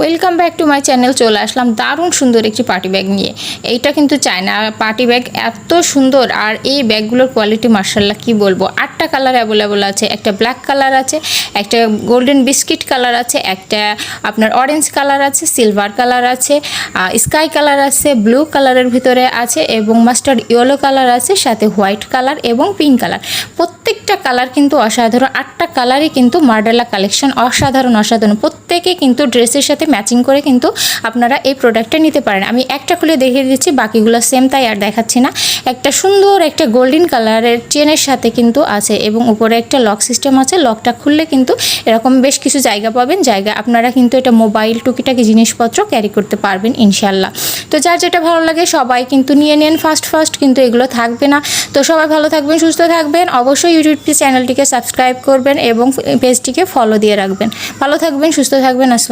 Welcome back to my channel. চলে আসলাম দারুণ সুন্দর একটি পার্টি ব্যাগ নিয়ে। এইটা কিন্তু চায়না পার্টি ব্যাগ, এত সুন্দর। আর এই ব্যাগগুলোর কোয়ালিটি মার্শাল্লাহ কি বলবো। 8টা কালার অ্যাভেলেবল আছে। একটা ব্ল্যাক কালার আছে, একটা গোল্ডেন বিস্কিট কালার আছে, একটা আপনার অরেঞ্জ কালার আছে, সিলভার কালার আছে, স্কাই কালার আছে, ব্লু কালারের ভিতরে আছে এবং মাস্টার্ড ইয়েলো কালার আছে, সাথে হোয়াইট কালার এবং পিঙ্ক কালার। প্রত্যেকটা কালার কিন্তু অসাধারণ। 8টা কালারই কিন্তু মার্ডেলা কালেকশন, অসাধারণ অসাধারণ। প্রত্যেকে কিন্তু ড্রেসের সাথে ম্যাচিং করে কিন্তু আপনারা এই প্রোডাক্টটা নিতে পারেন। আমি একটা খুলে দেখিয়ে দিচ্ছি, বাকিগুলো সেম, তাই আর দেখাচ্ছি না। একটা সুন্দর একটা গোল্ডেন কালারের চেনের সাথে কিন্তু আছে এবং উপরে একটা লক সিস্টেম আছে। লকটা খুললে কিন্তু এরকম বেশ কিছু জায়গা পাবেন। আপনারা কিন্তু এটা মোবাইল টুকিটাকি জিনিসপত্র ক্যারি করতে পারবেন ইনশাল্লাহ। তো যার যেটা ভালো লাগে সবাই কিন্তু নিয়ে নেন ফার্স্ট কিন্তু এগুলো থাকবে না। তো সবাই ভালো থাকবেন, সুস্থ থাকবেন। অবশ্যই ইউটিউব চ্যানেলটিকে সাবস্ক্রাইব করবেন এবং পেজটিকে ফলো দিয়ে রাখবেন। ভালো থাকবেন, সুস্থ থাকবেন।